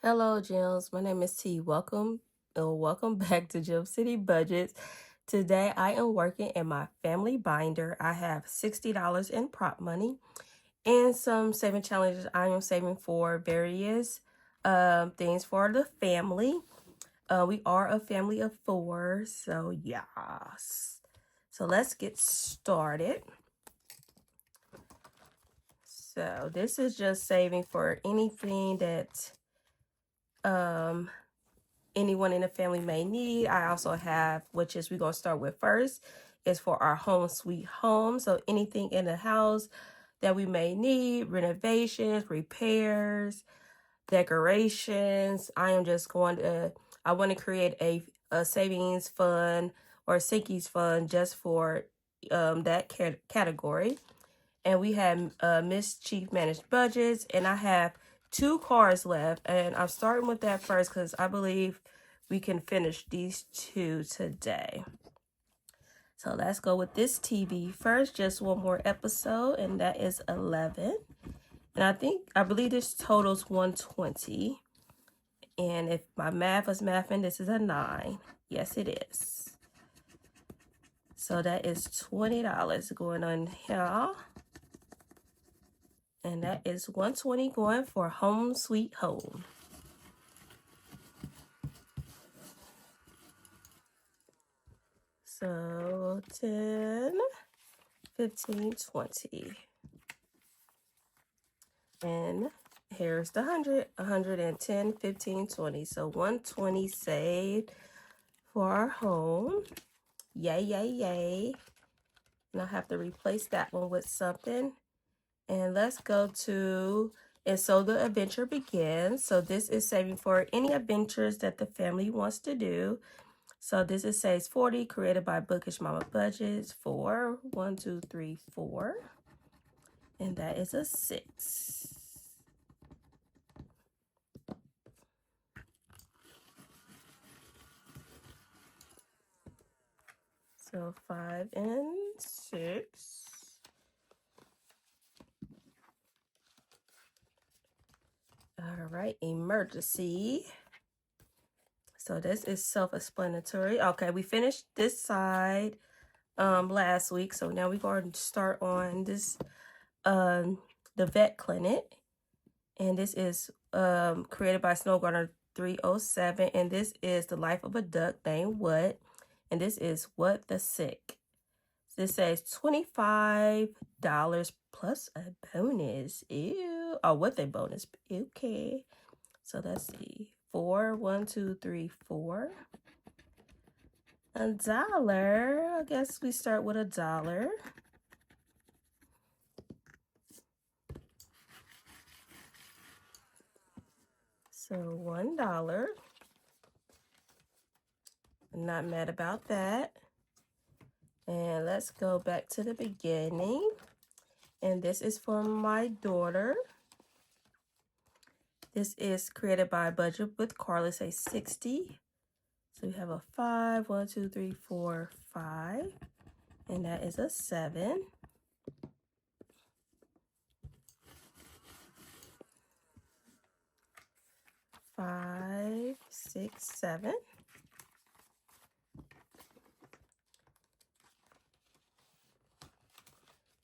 Hello, Gems. My name is T. Welcome back to Gem City Budgets. Today, I am working in my family binder. I have $60 in prop money and some saving challenges. I am saving for various things for the family. We are a family of 4, so yes. So let's get started. So this is just saving for anything that anyone in the family may need. I also have, which is we're going to start with first, is for our home sweet home. So anything in the house that we may need, renovations, repairs, decorations. I want to create a savings fund or a sinkies fund just for that category. And we have Mischief Managed Budgets, and I have 2 cards left, and I'm starting with that first because I believe we can finish these 2 today. So let's go with this TV first, just one more episode, and that is 11. And I believe this totals 120. And if my math was mathing, this is a 9. Yes, it is. So that is $20 going on here. And that is 120 going for Home Sweet Home. So 10, 15, 20. And here's the 100, 110, 15, 20. So 120 saved for our home. Yay, yay, yay. And I'll have to replace that one with something. And let's go to, and so the adventure begins. So this is saving for any adventures that the family wants to do. So this is Saves 40, created by Bookish Mama Budgets for 1, 2, 3, 4. And that is a 6. So 5 and 6. All right, emergency. So this is self-explanatory. Okay, we finished this side last week. So now we're going to start on this the vet clinic. And this is created by Snowgarner 307. And this is the life of a duck named What. And this is What the Sick. This says $25 plus a bonus. Ew. Oh, what the bonus? Okay. So let's see. 4, 1, 2, 3, 4. $1. I guess we start with $1. So $1. I'm not mad about that. And let's go back to the beginning. And this is for my daughter. This is created by Budget with Carla, say 60. So we have a 5, 1, 2, 3, 4, 5. And that is a 7. Five, 6, 7.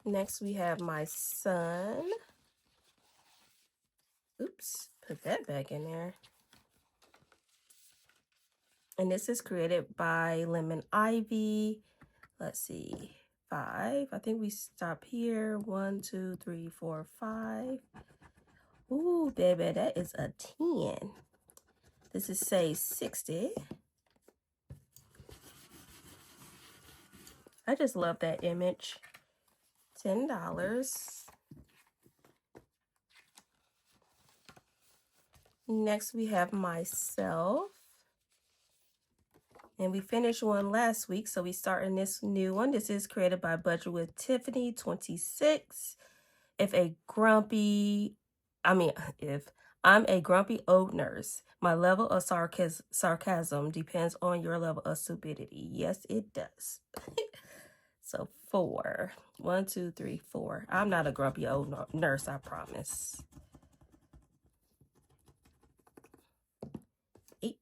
Next, we have my son. Oops, put that back in there. And this is created by Lemon Ivy. Let's see, 5. I think we stop here. 1, 2, 3, 4, 5. Ooh, baby, that is a 10. This is say 60. I just love that image. $10. Next, we have myself. And we finished one last week, so we start in this new one. This is created by Budget with Tiffany, 26. If I'm a grumpy old nurse, my level of sarcasm depends on your level of stupidity. Yes, it does. So 4. 1, 2, 3, 4. I'm not a grumpy old nurse, I promise. 8.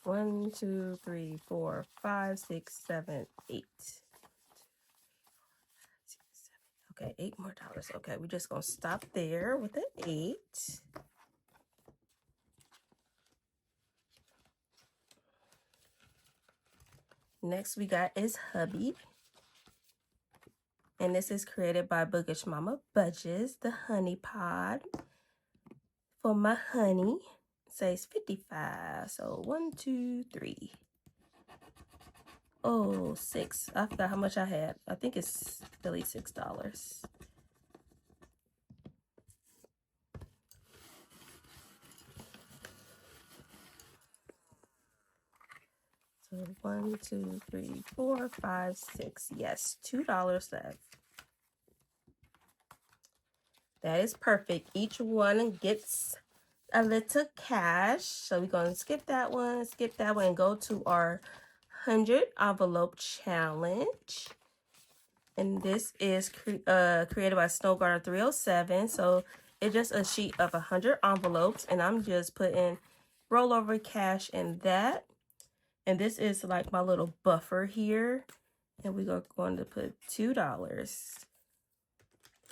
One, 2, 3, 4, 5, 6, 7, 8. Okay, $8 more. Okay, we're just gonna stop there with the 8. Next we got is Hubby. And this is created by Bookish Mama Budges, the honey pod. For my honey, it says 55. So 1, 2, 3. Oh, 6. I forgot how much I had. I think it's really $6. So 1, 2, 3, 4, 5, 6. Yes, $2 left. That is perfect. Each one gets a little cash. So we're going to skip that one, and go to our 100 envelope challenge. And this is created by Snowgarden 307. So it's just a sheet of 100 envelopes, and I'm just putting rollover cash in that. And this is like my little buffer here. And we're going to put $2.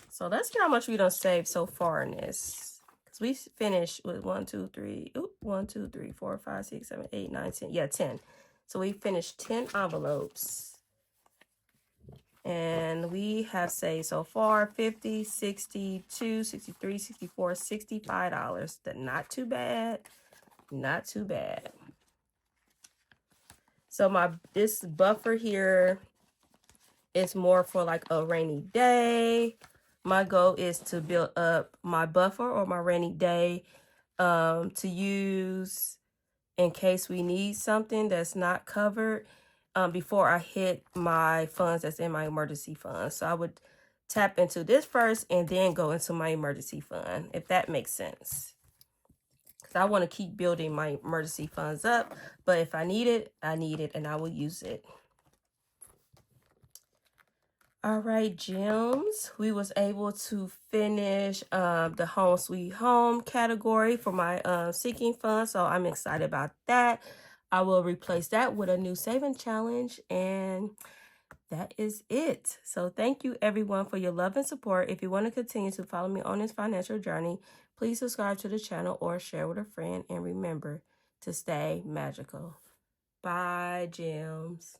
So let's see how much we done saved so far in this. Because we finished with 1, 2, 3, 4, 5, 6, 7, 8, 9, 10. Yeah, 10. So we finished 10 envelopes. And we have saved so far 50, 62, 63, 64, $65. That's not too bad. Not too bad. So this buffer here is more for like a rainy day. My goal is to build up my buffer or my rainy day to use in case we need something that's not covered before I hit my funds that's in my emergency fund. So I would tap into this first and then go into my emergency fund, if that makes sense. Because I want to keep building my emergency funds up, but if I need it, I need it and I will use it. All right, gems, we was able to finish the Home Sweet Home category for my sinking fund, so I'm excited about that. I will replace that with a new saving challenge, and that is it. So thank you everyone for your love and support. If you want to continue to follow me on this financial journey, please subscribe to the channel or share with a friend, and remember to stay magical. Bye, gems.